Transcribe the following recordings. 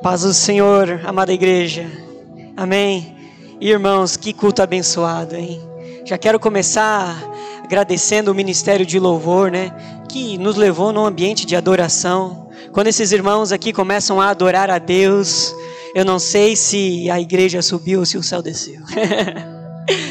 Paz do Senhor, amada igreja. Amém. Irmãos, que culto abençoado, hein? Já quero começar agradecendo o Ministério de Louvor, né? Que nos levou num ambiente de adoração. Quando esses irmãos aqui começam a adorar a Deus, eu não sei se a igreja subiu ou se o céu desceu.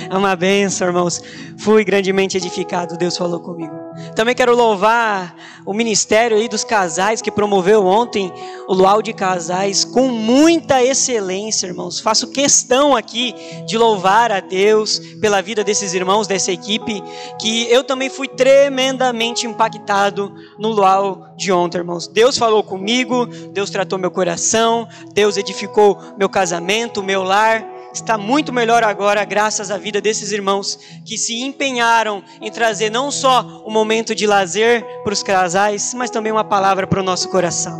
É uma bênção, irmãos. Fui grandemente edificado, Deus falou comigo. Também quero louvar o ministério aí dos casais que promoveu ontem o luau de casais com muita excelência, irmãos. Faço questão aqui de louvar a Deus pela vida desses irmãos, dessa equipe, que eu também fui tremendamente impactado no luau de ontem, irmãos. Deus falou comigo, Deus tratou meu coração, Deus edificou meu casamento, meu lar. Está muito melhor agora, graças à vida desses irmãos que se empenharam em trazer não só um momento de lazer para os casais, mas também uma palavra para o nosso coração.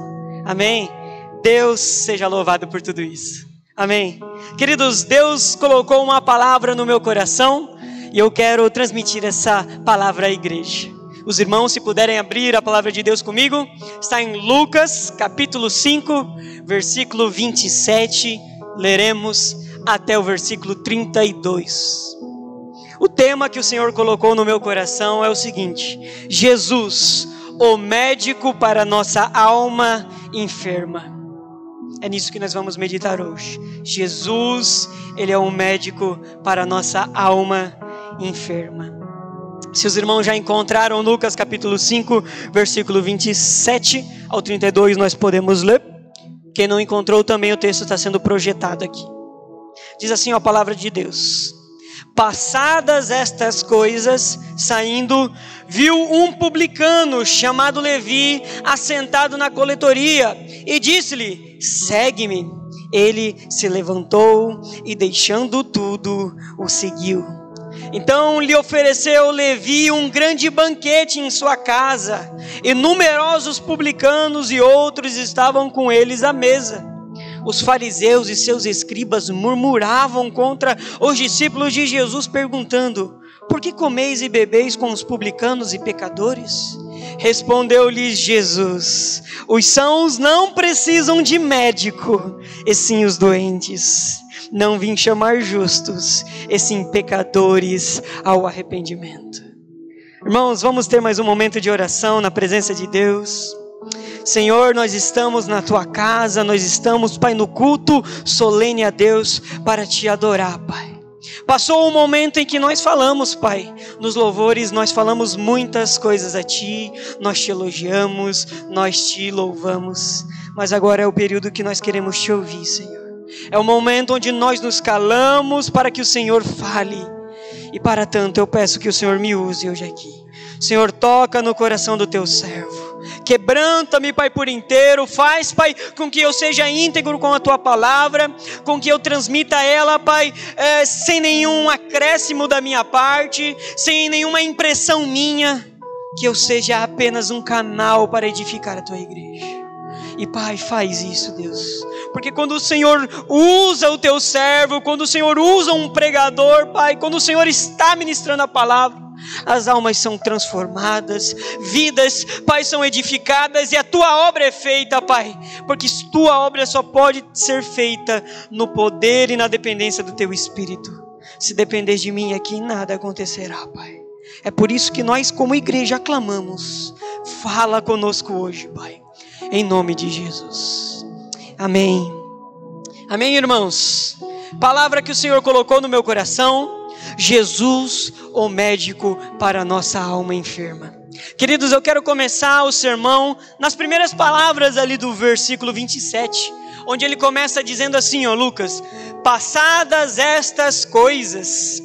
Amém? Deus seja louvado por tudo isso. Amém? Queridos, Deus colocou uma palavra no meu coração e eu quero transmitir essa palavra à igreja. Os irmãos, se puderem abrir a palavra de Deus comigo, está em Lucas, capítulo 5, versículo 27, leremos até o versículo 32. O tema que o Senhor colocou no meu coração é o seguinte: Jesus, o médico para nossa alma enferma. É nisso que nós vamos meditar hoje. Jesus, Ele é um médico para nossa alma enferma. Se os irmãos já encontraram Lucas capítulo 5, versículo 27 ao 32, nós podemos ler. Quem não encontrou também, o texto está sendo projetado aqui. Diz assim a palavra de Deus: passadas estas coisas, saindo, viu um publicano chamado Levi assentado na coletoria e disse-lhe: segue-me. Ele se levantou e, deixando tudo, o seguiu. Então lhe ofereceu Levi um grande banquete em sua casa, e numerosos publicanos e outros estavam com eles à mesa. Os fariseus e seus escribas murmuravam contra os discípulos de Jesus, perguntando: por que comeis e bebeis com os publicanos e pecadores? Respondeu-lhes Jesus: os sãos não precisam de médico, e sim os doentes. Não vim chamar justos, e sim pecadores ao arrependimento. Irmãos, vamos ter mais um momento de oração na presença de Deus. Senhor, nós estamos na Tua casa, nós estamos, Pai, no culto solene a Deus para Te adorar, Pai. Passou um momento em que nós falamos, Pai, nos louvores nós falamos muitas coisas a Ti, nós Te elogiamos, nós Te louvamos, mas agora é o período que nós queremos Te ouvir, Senhor. É o momento onde nós nos calamos para que o Senhor fale, e para tanto eu peço que o Senhor me use hoje aqui. Senhor, toca no coração do Teu servo, quebranta-me, Pai, por inteiro, faz, Pai, com que eu seja íntegro com a Tua palavra, com que eu transmita ela, Pai, sem nenhum acréscimo da minha parte, sem nenhuma impressão minha, que eu seja apenas um canal para edificar a Tua igreja. E Pai, faz isso, Deus, porque quando o Senhor usa o Teu servo, quando o Senhor usa um pregador, Pai, quando o Senhor está ministrando a palavra, as almas são transformadas, vidas, Pai, são edificadas, e a Tua obra é feita, Pai, porque Tua obra só pode ser feita no poder e na dependência do Teu Espírito. Se depender de mim aqui, nada acontecerá, Pai. É por isso que nós, como igreja, clamamos: fala conosco hoje, Pai, em nome de Jesus. Amém. Amém, irmãos. Palavra que o Senhor colocou no meu coração: Jesus, o médico para a nossa alma enferma. Queridos, eu quero começar o sermão nas primeiras palavras ali do versículo 27, onde ele começa dizendo assim, Lucas: passadas estas coisas.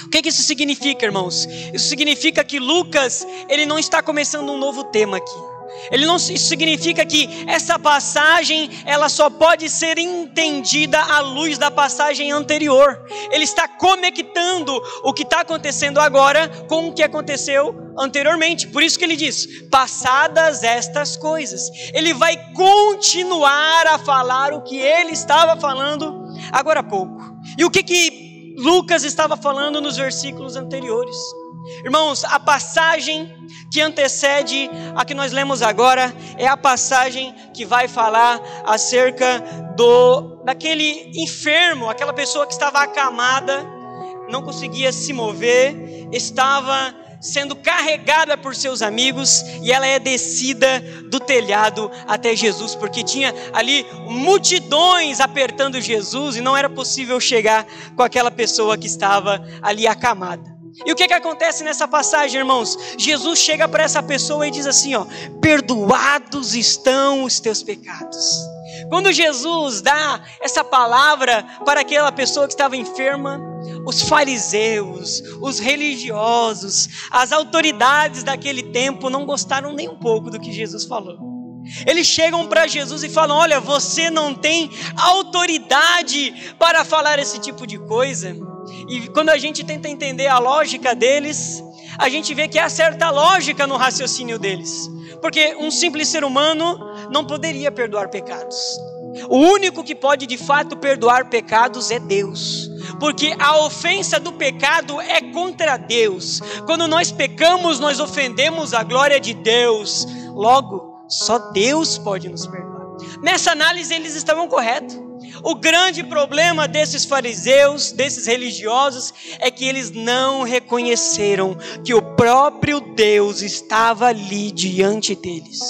O que isso significa, irmãos? Isso significa que Lucas, ele não está começando um novo tema aqui. Isso significa que essa passagem, ela só pode ser entendida à luz da passagem anterior. Ele está conectando o que está acontecendo agora com o que aconteceu anteriormente. Por isso que ele diz: passadas estas coisas. Ele vai continuar a falar o que ele estava falando agora há pouco. E o que Lucas estava falando nos versículos anteriores? Irmãos, a passagem que antecede a que nós lemos agora é a passagem que vai falar acerca daquele enfermo, aquela pessoa que estava acamada, não conseguia se mover, estava sendo carregada por seus amigos, e ela é descida do telhado até Jesus, porque tinha ali multidões apertando Jesus e não era possível chegar com aquela pessoa que estava ali acamada. E o que acontece nessa passagem, irmãos? Jesus chega para essa pessoa e diz assim, perdoados estão os teus pecados. Quando Jesus dá essa palavra para aquela pessoa que estava enferma, os fariseus, os religiosos, as autoridades daquele tempo não gostaram nem um pouco do que Jesus falou. Eles chegam para Jesus e falam, olha, você não tem autoridade para falar esse tipo de coisa. E quando a gente tenta entender a lógica deles, a gente vê que há certa lógica no raciocínio deles. Porque um simples ser humano não poderia perdoar pecados. O único que pode de fato perdoar pecados é Deus. Porque a ofensa do pecado é contra Deus. Quando nós pecamos, nós ofendemos a glória de Deus. Logo, só Deus pode nos perdoar. Nessa análise eles estavam corretos. O grande problema desses fariseus, desses religiosos, é que eles não reconheceram que o próprio Deus estava ali diante deles.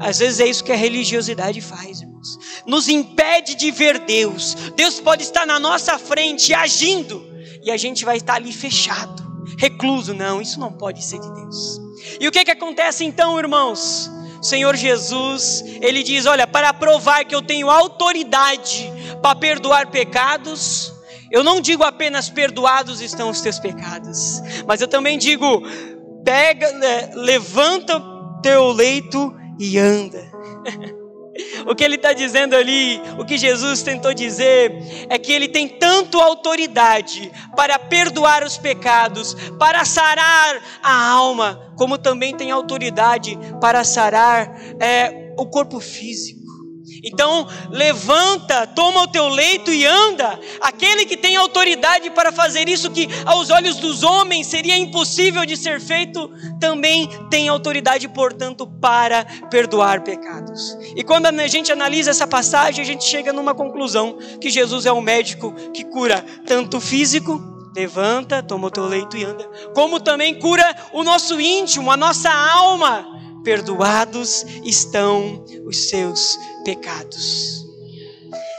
Às vezes é isso que a religiosidade faz, irmãos. Nos impede de ver Deus. Deus pode estar na nossa frente agindo, e a gente vai estar ali fechado, recluso. Não, isso não pode ser de Deus. E o que acontece então, irmãos? O Senhor Jesus, Ele diz, olha, para provar que eu tenho autoridade para perdoar pecados, eu não digo apenas perdoados estão os teus pecados, mas eu também digo, levanta teu leito e anda. O que ele está dizendo ali, o que Jesus tentou dizer, é que ele tem tanto autoridade para perdoar os pecados, para sarar a alma, como também tem autoridade para sarar o corpo físico. Então, levanta, toma o teu leito e anda. Aquele que tem autoridade para fazer isso, que aos olhos dos homens seria impossível de ser feito, também tem autoridade, portanto, para perdoar pecados. E quando a gente analisa essa passagem, a gente chega numa conclusão, que Jesus é um médico que cura tanto o físico, levanta, toma o teu leito e anda, como também cura o nosso íntimo, a nossa alma. Perdoados estão os seus pecados.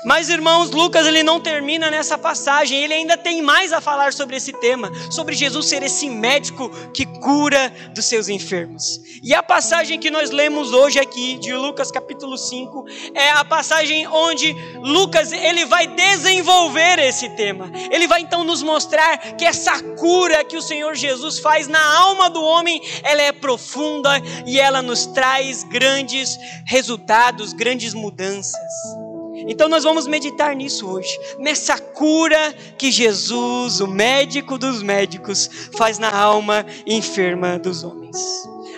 Mas, irmãos, Lucas ele não termina nessa passagem, ele ainda tem mais a falar sobre esse tema, sobre Jesus ser esse médico que cura dos seus enfermos. E a passagem que nós lemos hoje aqui, de Lucas capítulo 5, é a passagem onde Lucas ele vai desenvolver esse tema. Ele vai então nos mostrar que essa cura que o Senhor Jesus faz na alma do homem, ela é profunda e ela nos traz grandes resultados, grandes mudanças. Então nós vamos meditar nisso hoje, nessa cura que Jesus, o médico dos médicos, faz na alma enferma dos homens.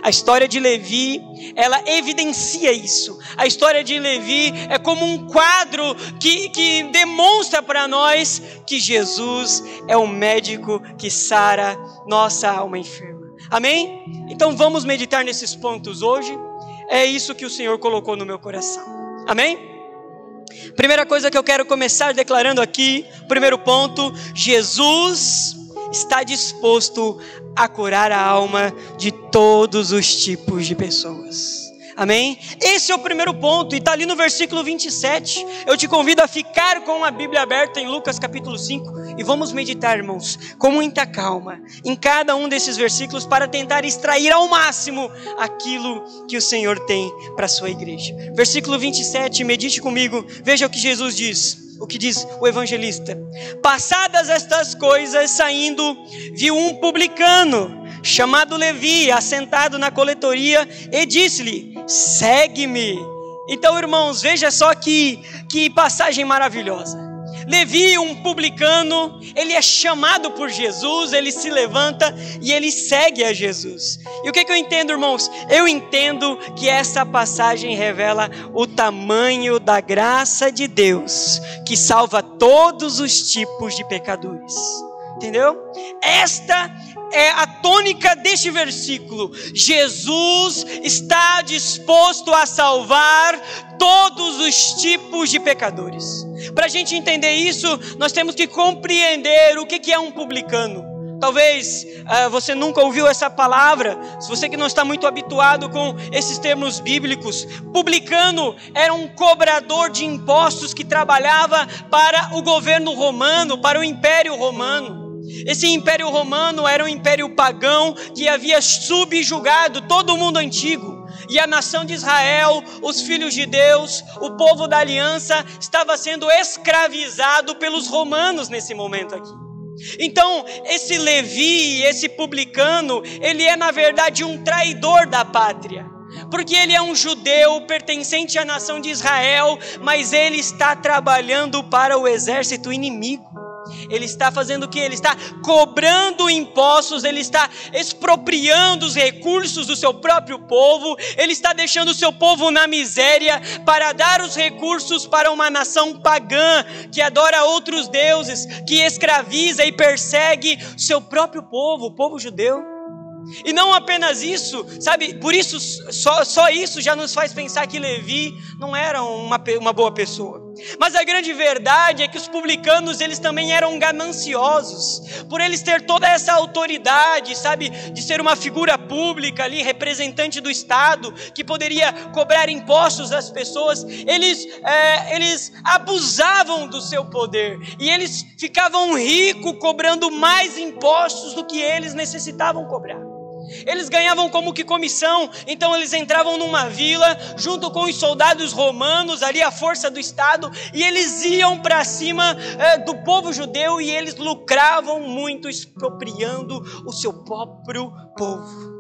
A história de Levi, ela evidencia isso. A história de Levi é como um quadro que demonstra para nós que Jesus é o médico que sara nossa alma enferma. Amém? Então vamos meditar nesses pontos hoje. É isso que o Senhor colocou no meu coração. Amém? Primeira coisa que eu quero começar declarando aqui, primeiro ponto, Jesus está disposto a curar a alma de todos os tipos de pessoas. Amém? Esse é o primeiro ponto e está ali no versículo 27. Eu te convido a ficar com a Bíblia aberta em Lucas capítulo 5 e vamos meditar, irmãos, com muita calma em cada um desses versículos para tentar extrair ao máximo aquilo que o Senhor tem para a sua igreja. Versículo 27, medite comigo, veja o que Jesus diz. O que diz o evangelista: passadas estas coisas, saindo, viu um publicano chamado Levi, assentado na coletoria, e disse-lhe: segue-me. Então, irmãos, veja só que passagem maravilhosa. Levi, um publicano, ele é chamado por Jesus, ele se levanta e ele segue a Jesus. E o que eu entendo, irmãos? Eu entendo que essa passagem revela o tamanho da graça de Deus, que salva todos os tipos de pecadores. Entendeu? Esta é a tônica deste versículo. Jesus está disposto a salvar todos os tipos de pecadores. Para a gente entender isso, nós temos que compreender o que é um publicano. Talvez você nunca ouviu essa palavra, se você que não está muito habituado com esses termos bíblicos. Publicano era um cobrador de impostos que trabalhava para o governo romano, para o Império Romano. Esse Império Romano era um império pagão que havia subjugado todo o mundo antigo. E a nação de Israel, os filhos de Deus, o povo da aliança, estava sendo escravizado pelos romanos nesse momento aqui. Então, esse Levi, esse publicano, ele é na verdade um traidor da pátria. Porque ele é um judeu pertencente à nação de Israel, mas ele está trabalhando para o exército inimigo. Ele está fazendo o quê? Ele está cobrando impostos, ele está expropriando os recursos do seu próprio povo, ele está deixando o seu povo na miséria para dar os recursos para uma nação pagã, que adora outros deuses, que escraviza e persegue o seu próprio povo, o povo judeu. E não apenas isso, sabe, por isso, só isso já nos faz pensar que Levi não era uma boa pessoa. Mas a grande verdade é que os publicanos, eles também eram gananciosos. Por eles ter toda essa autoridade, sabe, de ser uma figura pública ali, representante do Estado, que poderia cobrar impostos das pessoas, eles abusavam do seu poder. E eles ficavam ricos cobrando mais impostos do que eles necessitavam cobrar. Eles ganhavam como que comissão, então eles entravam numa vila, junto com os soldados romanos, ali a força do Estado, e eles iam para cima do povo judeu, e eles lucravam muito, expropriando o seu próprio povo.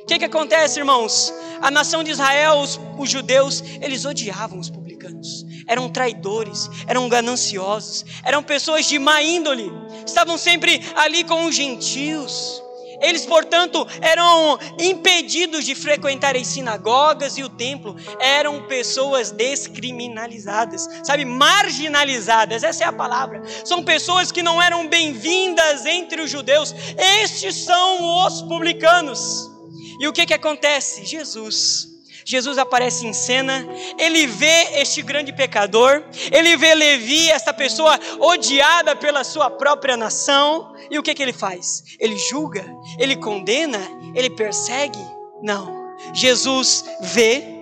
O que acontece, irmãos? A nação de Israel, os judeus, eles odiavam os publicanos, eram traidores, eram gananciosos, eram pessoas de má índole, estavam sempre ali com os gentios. Eles, portanto, eram impedidos de frequentar as sinagogas e o templo. Eram pessoas descriminalizadas, sabe, marginalizadas, essa é a palavra. São pessoas que não eram bem-vindas entre os judeus. Estes são os publicanos. E o que acontece? Jesus aparece em cena, ele vê este grande pecador, ele vê Levi, esta pessoa odiada pela sua própria nação, e o que ele faz? Ele julga, ele condena, ele persegue? Não, Jesus vê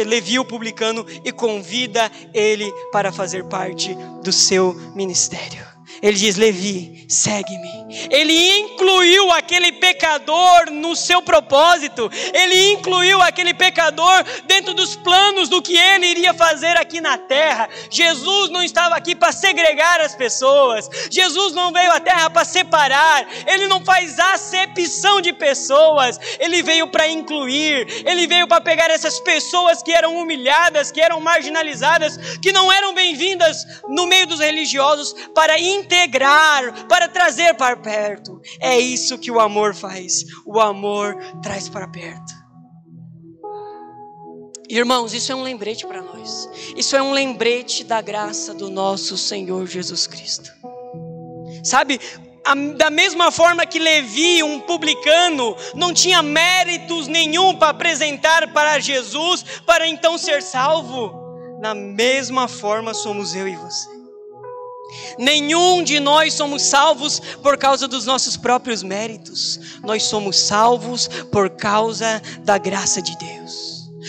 Levi o publicano e convida ele para fazer parte do seu ministério. Ele diz: Levi, segue-me. Ele incluiu aquele pecador no seu propósito. Ele incluiu aquele pecador dentro dos planos do que ele iria fazer aqui na terra. Jesus não estava aqui para segregar as pessoas. Jesus não veio à terra para separar. Ele não faz acepção de pessoas. Ele veio para incluir. Ele veio para pegar essas pessoas que eram humilhadas, que eram marginalizadas, que não eram bem-vindas no meio dos religiosos, para integrar, para trazer para perto. É isso que o amor faz. O amor traz para perto. Irmãos, isso é um lembrete para nós. Isso é um lembrete da graça do nosso Senhor Jesus Cristo. Sabe, da mesma forma que Levi, um publicano, não tinha méritos nenhum para apresentar para Jesus, para então ser salvo, da mesma forma somos eu e você. Nenhum de nós somos salvos por causa dos nossos próprios méritos. Nós somos salvos por causa da graça de Deus.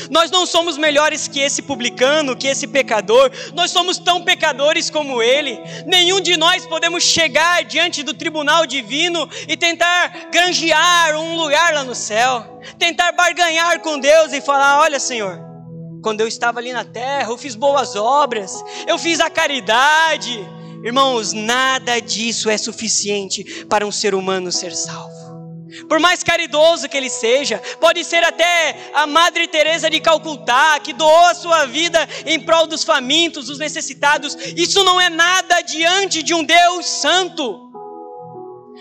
Nós não somos melhores que esse publicano, que esse pecador. Nós somos tão pecadores como ele. Nenhum de nós podemos chegar diante do tribunal divino e tentar granjear um lugar lá no céu. Tentar barganhar com Deus e falar: olha, Senhor, quando eu estava ali na terra, eu fiz boas obras, eu fiz a caridade. Irmãos, nada disso é suficiente para um ser humano ser salvo. Por mais caridoso que ele seja, pode ser até a Madre Teresa de Calcutá, que doou a sua vida em prol dos famintos, dos necessitados. Isso não é nada diante de um Deus santo.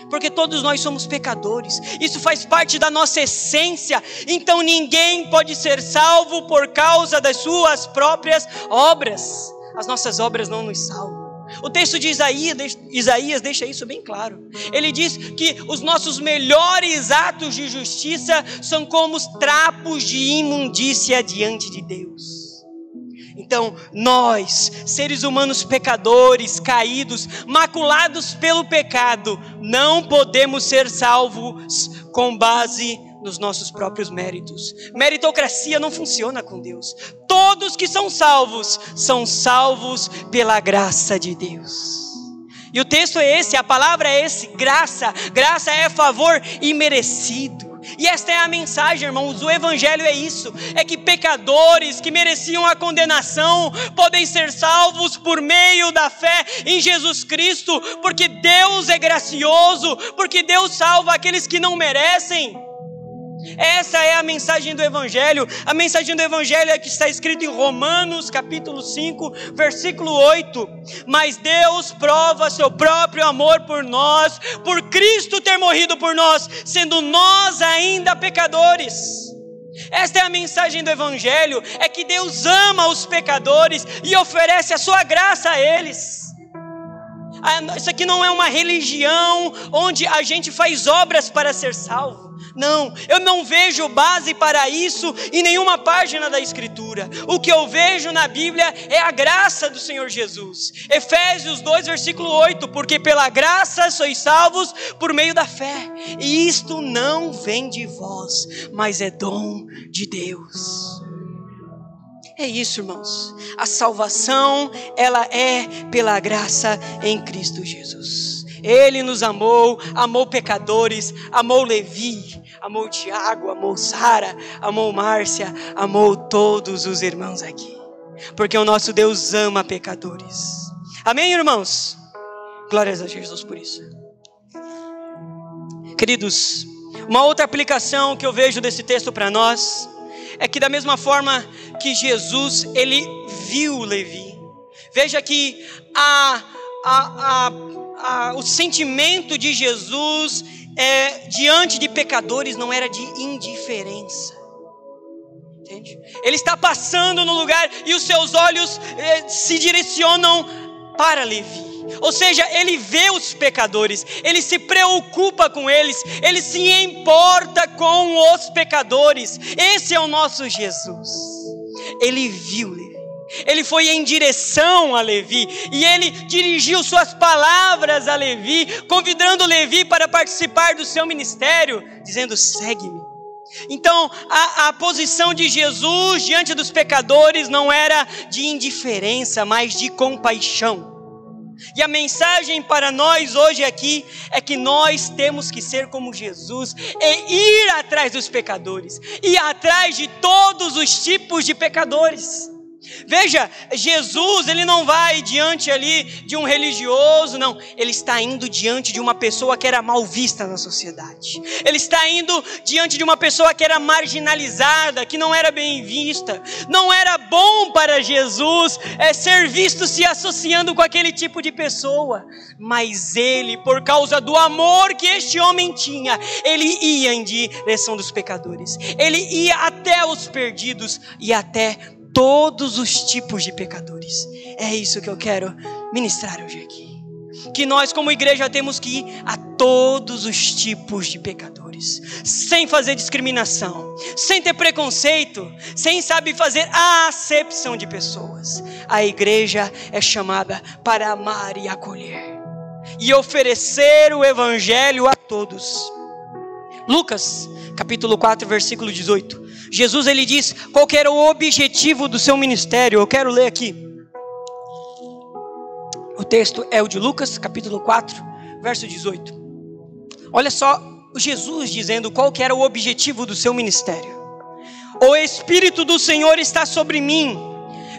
Porque todos nós somos pecadores. Isso faz parte da nossa essência. Então ninguém pode ser salvo por causa das suas próprias obras. As nossas obras não nos salvam. O texto de Isaías deixa isso bem claro. Ele diz que os nossos melhores atos de justiça são como os trapos de imundícia diante de Deus. Então, nós, seres humanos pecadores, caídos, maculados pelo pecado, não podemos ser salvos com base nos nossos próprios méritos. Meritocracia não funciona com Deus. Todos que são salvos pela graça de Deus. E o texto é esse, a palavra é esse, graça. Graça é favor imerecido. E esta é a mensagem, irmãos, o evangelho é isso, é que pecadores que mereciam a condenação podem ser salvos por meio da fé em Jesus Cristo, porque Deus é gracioso, porque Deus salva aqueles que não merecem. Essa é a mensagem do evangelho. A mensagem do evangelho é que está escrito em Romanos capítulo 5, versículo 8. Mas Deus prova seu próprio amor por nós, por Cristo ter morrido por nós, sendo nós ainda pecadores. Esta é a mensagem do evangelho, é que Deus ama os pecadores e oferece a sua graça a eles. Isso aqui não é uma religião onde a gente faz obras para ser salvo. Não, eu não vejo base para isso em nenhuma página da Escritura. O que eu vejo na Bíblia é a graça do Senhor Jesus. Efésios 2, versículo 8. Porque pela graça sois salvos por meio da fé. E isto não vem de vós, mas é dom de Deus. É isso, irmãos. A salvação, ela é pela graça em Cristo Jesus. Ele nos amou, amou pecadores, amou Levi, amou Tiago, amou Sara, amou Márcia, amou todos os irmãos aqui. Porque o nosso Deus ama pecadores. Amém, irmãos? Glórias a Jesus por isso. Queridos, uma outra aplicação que eu vejo desse texto para nós é que da mesma forma que Jesus, ele viu Levi. Veja que o sentimento de Jesus diante de pecadores não era de indiferença. Entende? Ele está passando no lugar e os seus olhos se direcionam para Levi. Ou seja, ele vê os pecadores, ele se preocupa com eles, ele se importa com os pecadores. Esse é o nosso Jesus. Ele viu Levi, ele foi em direção a Levi e ele dirigiu suas palavras a Levi, convidando Levi para participar do seu ministério, dizendo: segue-me. Então a posição de Jesus diante dos pecadores não era de indiferença, mas de compaixão. E a mensagem para nós hoje aqui é que nós temos que ser como Jesus e ir atrás dos pecadores, ir atrás de todos os tipos de pecadores. Veja, Jesus, ele não vai diante ali de um religioso, não. Ele está indo diante de uma pessoa que era mal vista na sociedade. Ele está indo diante de uma pessoa que era marginalizada, que não era bem vista. Não era bom para Jesus ser visto se associando com aquele tipo de pessoa. Mas ele, por causa do amor que este homem tinha, ele ia em direção dos pecadores. Ele ia até os perdidos e até todos os tipos de pecadores. É isso que eu quero ministrar hoje aqui. Que nós como igreja temos que ir a todos os tipos de pecadores, sem fazer discriminação, sem ter preconceito, sem saber fazer a acepção de pessoas. A igreja é chamada para amar e acolher e oferecer o evangelho a todos. Lucas capítulo 4, versículo 18. Jesus, ele diz qual que era o objetivo do seu ministério. Eu quero ler aqui. O texto é o de Lucas, capítulo 4, verso 18. Olha só Jesus dizendo qual que era o objetivo do seu ministério. O Espírito do Senhor está sobre mim,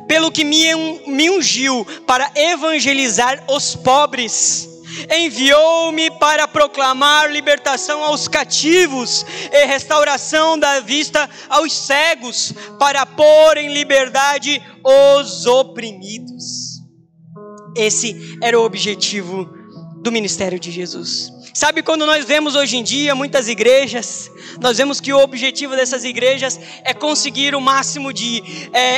pelo que me ungiu para evangelizar os pobres. Enviou-me para proclamar libertação aos cativos e restauração da vista aos cegos, para pôr em liberdade os oprimidos. Esse era o objetivo do ministério de Jesus. Sabe, quando nós vemos hoje em dia muitas igrejas, nós vemos que o objetivo dessas igrejas é conseguir o máximo de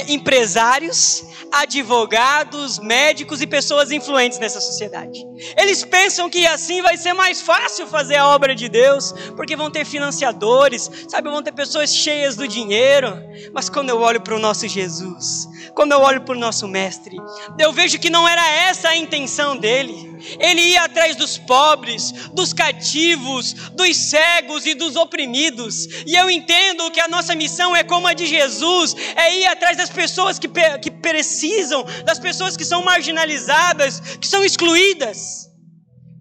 empresários, advogados, médicos e pessoas influentes nessa sociedade. Eles pensam que assim vai ser mais fácil fazer a obra de Deus, porque vão ter financiadores, sabe, vão ter pessoas cheias do dinheiro. Mas quando eu olho para o nosso Jesus, quando eu olho para o nosso mestre, eu vejo que não era essa a intenção dele. Ele ia atrás dos pobres, dos cativos, dos cegos e dos oprimidos. E eu entendo que a nossa missão é como a de Jesus, é ir atrás das pessoas que precisam, das pessoas que são marginalizadas, que são excluídas.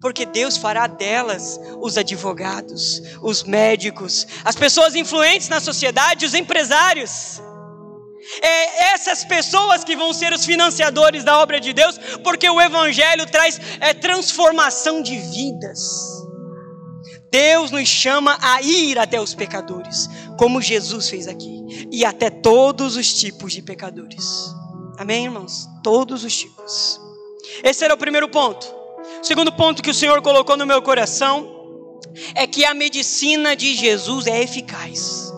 Porque Deus fará delas os advogados, os médicos, as pessoas influentes na sociedade, os empresários. Essas pessoas que vão ser os financiadores da obra de Deus, porque o Evangelho traz transformação de vidas. Deus nos chama a ir até os pecadores, como Jesus fez aqui, e até todos os tipos de pecadores. Amém, irmãos? Todos os tipos. Esse era o primeiro ponto. O segundo ponto que o Senhor colocou no meu coração é que a medicina de Jesus é eficaz.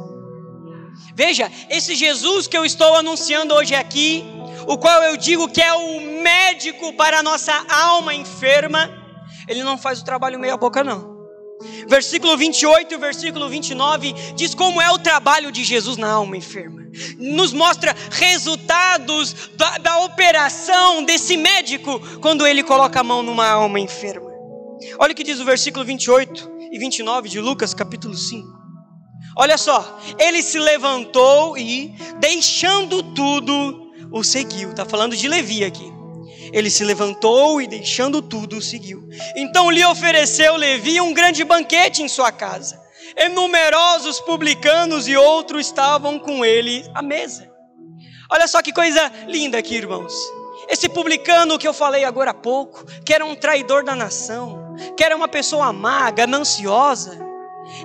Veja, esse Jesus que eu estou anunciando hoje aqui, o qual eu digo que é o médico para a nossa alma enferma, ele não faz o trabalho meia boca não. Versículo 28 e versículo 29 diz como é o trabalho de Jesus na alma enferma. Nos mostra resultados da operação desse médico quando ele coloca a mão numa alma enferma. Olha o que diz o versículo 28 e 29 de Lucas capítulo 5. Olha só, ele se levantou e, deixando tudo, o seguiu. Está falando de Levi aqui. Ele se levantou e, deixando tudo, o seguiu. Então lhe ofereceu Levi um grande banquete em sua casa. E numerosos publicanos e outros estavam com ele à mesa. Olha só que coisa linda aqui, irmãos. Esse publicano que eu falei agora há pouco, que era um traidor da nação, que era uma pessoa má, gananciosa,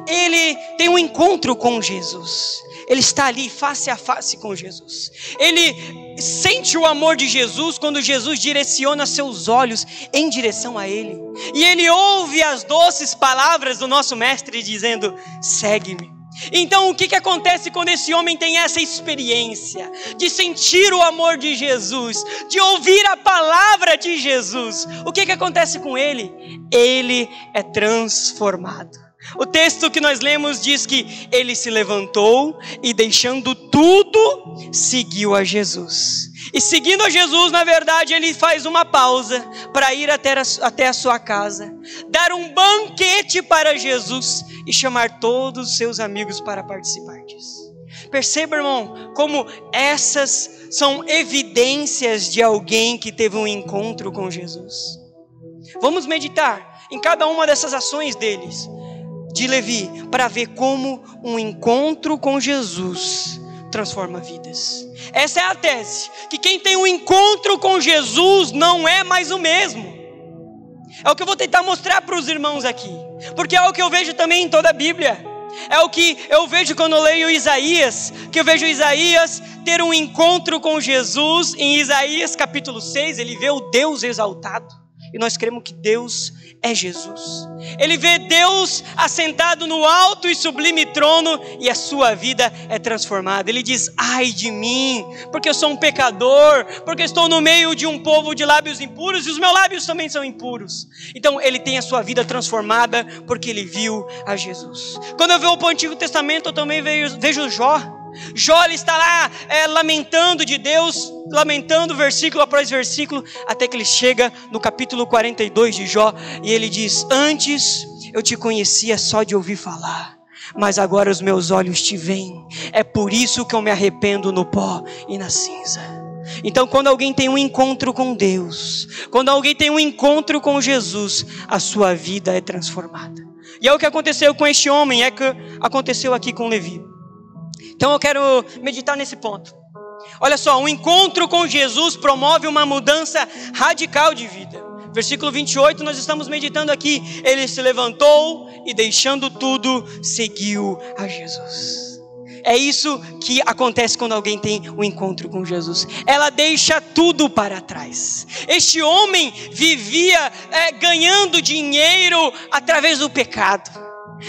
ele tem um encontro com Jesus. Ele está ali face a face com Jesus. Ele sente o amor de Jesus quando Jesus direciona seus olhos em direção a ele. E ele ouve as doces palavras do nosso mestre dizendo: segue-me. Então o que acontece quando esse homem tem essa experiência de sentir o amor de Jesus, de ouvir a palavra de Jesus? O que acontece com ele? Ele é transformado. O texto que nós lemos diz que ele se levantou e, deixando tudo, seguiu a Jesus. E seguindo a Jesus, na verdade, ele faz uma pausa para ir até a sua casa, dar um banquete para Jesus e chamar todos os seus amigos para participar disso. Perceba, irmão, como essas são evidências de alguém que teve um encontro com Jesus. Vamos meditar em cada uma dessas ações de Levi, para ver como um encontro com Jesus transforma vidas. Essa é a tese, que quem tem um encontro com Jesus não é mais o mesmo. É o que eu vou tentar mostrar para os irmãos aqui, porque é o que eu vejo também em toda a Bíblia. É o que eu vejo quando eu leio Isaías, que eu vejo Isaías ter um encontro com Jesus. Em Isaías capítulo 6, ele vê o Deus exaltado, e nós cremos que Deus é Jesus. Ele vê Deus assentado no alto e sublime trono, e a sua vida é transformada. Ele diz: ai de mim, porque eu sou um pecador, porque estou no meio de um povo de lábios impuros, e os meus lábios também são impuros. Então ele tem a sua vida transformada, porque ele viu a Jesus. Quando eu vejo o Antigo Testamento, eu também vejo Jó. Jó, ele está lá lamentando de Deus, lamentando versículo após versículo, até que ele chega no capítulo 42 de Jó, e ele diz: antes eu te conhecia só de ouvir falar, mas agora os meus olhos te veem. É por isso que eu me arrependo no pó e na cinza. Então, quando alguém tem um encontro com Deus, quando alguém tem um encontro com Jesus, a sua vida é transformada. E é o que aconteceu com este homem, é o que aconteceu aqui com Levi. Então eu quero meditar nesse ponto. Olha só, um encontro com Jesus promove uma mudança radical de vida. Versículo 28, nós estamos meditando aqui. Ele se levantou e, deixando tudo, seguiu a Jesus. É isso que acontece quando alguém tem um encontro com Jesus. Ela deixa tudo para trás. Este homem vivia ganhando dinheiro através do pecado,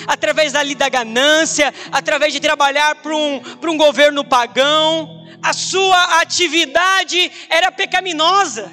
através da ganância, através de trabalhar para um governo pagão. A sua atividade era pecaminosa.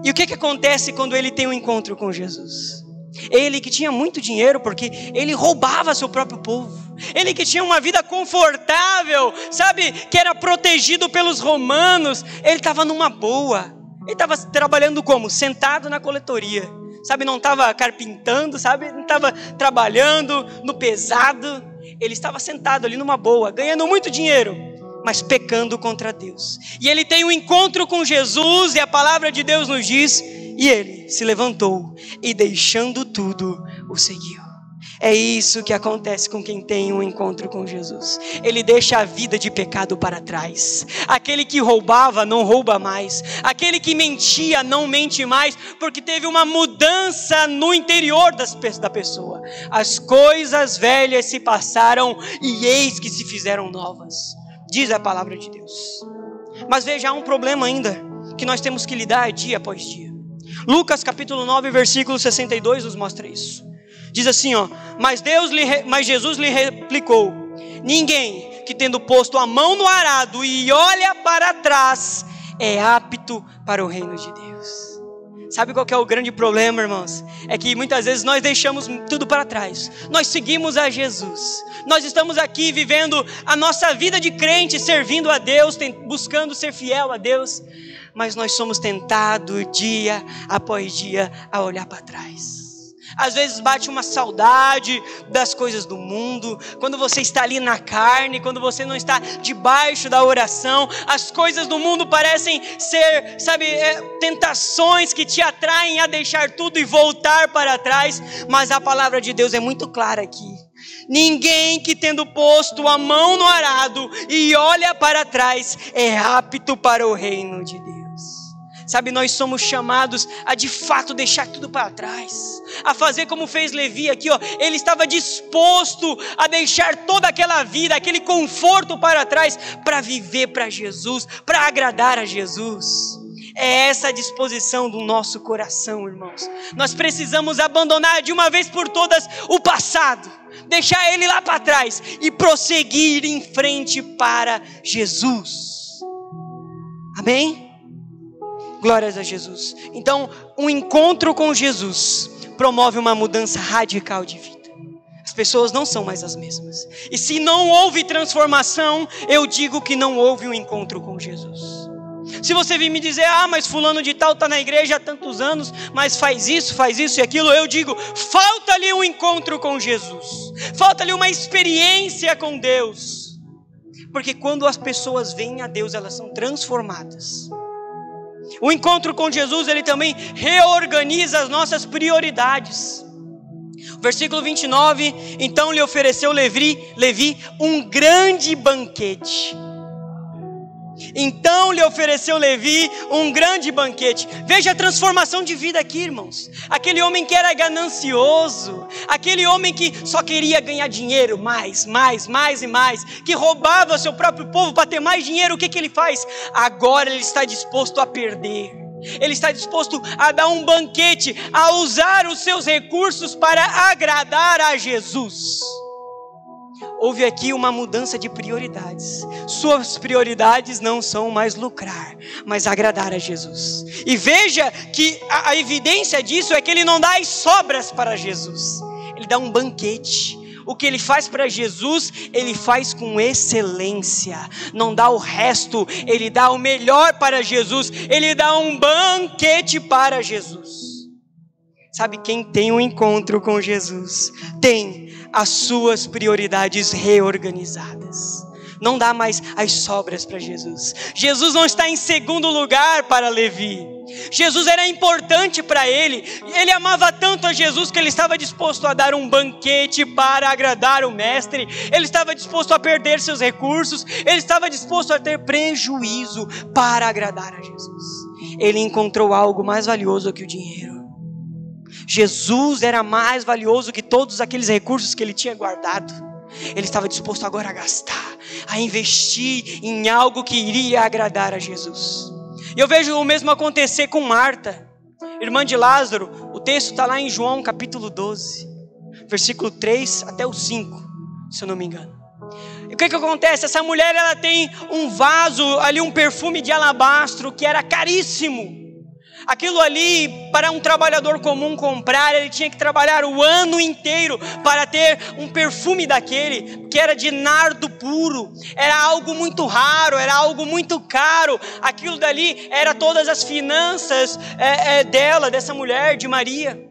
E o que acontece quando ele tem um encontro com Jesus? Ele que tinha muito dinheiro, porque ele roubava seu próprio povo. Ele que tinha uma vida confortável, sabe, que era protegido pelos romanos. Ele estava numa boa. Ele estava trabalhando como? Sentado na coletoria. Sabe, não estava carpintando, sabe, não estava trabalhando no pesado. Ele estava sentado ali numa boa, ganhando muito dinheiro, mas pecando contra Deus. E ele tem um encontro com Jesus, e a palavra de Deus nos diz: e ele se levantou e, deixando tudo, o seguiu. É isso que acontece com quem tem um encontro com Jesus. Ele deixa a vida de pecado para trás. Aquele que roubava não rouba mais. Aquele que mentia não mente mais, porque teve uma mudança no interior da pessoa. As coisas velhas se passaram e eis que se fizeram novas, diz a palavra de Deus. Mas veja, há um problema ainda que nós temos que lidar dia após dia. Lucas capítulo 9, versículo 62 nos mostra isso. Diz assim, mas Jesus lhe replicou: ninguém que tendo posto a mão no arado e olha para trás é apto para o reino de Deus. Sabe qual que é o grande problema, irmãos? É que muitas vezes nós deixamos tudo para trás. Nós seguimos a Jesus. Nós estamos aqui vivendo a nossa vida de crente, servindo a Deus, buscando ser fiel a Deus. Mas nós somos tentados dia após dia a olhar para trás. Às vezes bate uma saudade das coisas do mundo. Quando você está ali na carne, quando você não está debaixo da oração, as coisas do mundo parecem ser, sabe, tentações que te atraem a deixar tudo e voltar para trás. Mas a palavra de Deus é muito clara aqui. Ninguém que tendo posto a mão no arado e olha para trás é apto para o reino de Deus. Sabe, nós somos chamados a de fato deixar tudo para trás, a fazer como fez Levi aqui, ele estava disposto a deixar toda aquela vida, aquele conforto para trás, para viver para Jesus, para agradar a Jesus. É essa a disposição do nosso coração, irmãos. Nós precisamos abandonar de uma vez por todas o passado, deixar ele lá para trás e prosseguir em frente para Jesus. Amém? Glórias a Jesus. Então, um encontro com Jesus promove uma mudança radical de vida. As pessoas não são mais as mesmas. E se não houve transformação, eu digo que não houve um encontro com Jesus. Se você vir me dizer, mas fulano de tal está na igreja há tantos anos, mas faz isso e aquilo, eu digo, falta-lhe um encontro com Jesus. Falta-lhe uma experiência com Deus. Porque quando as pessoas veem a Deus, elas são transformadas. O encontro com Jesus, ele também reorganiza as nossas prioridades. Versículo 29, então lhe ofereceu Levi um grande banquete. Então lhe ofereceu Levi um grande banquete. Veja a transformação de vida aqui, irmãos. Aquele homem que era ganancioso, aquele homem que só queria ganhar dinheiro, mais e mais, que roubava seu próprio povo para ter mais dinheiro, o que ele faz? Agora ele está disposto a perder. Ele está disposto a dar um banquete, a usar os seus recursos para agradar a Jesus. Houve aqui uma mudança de prioridades. Suas prioridades não são mais lucrar, mas agradar a Jesus. E veja que a evidência disso é que ele não dá as sobras para Jesus. Ele dá um banquete. O que ele faz para Jesus, ele faz com excelência. Não dá o resto, ele dá o melhor para Jesus. Ele dá um banquete para Jesus. Sabe, quem tem um encontro com Jesus tem as suas prioridades reorganizadas. Não dá mais as sobras para Jesus. Jesus não está em segundo lugar para Levi. Jesus era importante para ele. Ele amava tanto a Jesus que ele estava disposto a dar um banquete para agradar o mestre. Ele estava disposto a perder seus recursos. Ele estava disposto a ter prejuízo para agradar a Jesus. Ele encontrou algo mais valioso que o dinheiro. Jesus era mais valioso que todos aqueles recursos que ele tinha guardado. Ele estava disposto agora a gastar, a investir em algo que iria agradar a Jesus. E eu vejo o mesmo acontecer com Marta, irmã de Lázaro. O texto está lá em João capítulo 12, versículo 3 até o 5, se eu não me engano. E o que acontece? Essa mulher, ela tem um vaso ali, um perfume de alabastro que era caríssimo. Aquilo ali, para um trabalhador comum comprar, ele tinha que trabalhar o ano inteiro para ter um perfume daquele, que era de nardo puro. Era algo muito raro, era algo muito caro. Aquilo dali era todas as finanças dela, dessa mulher, de Maria.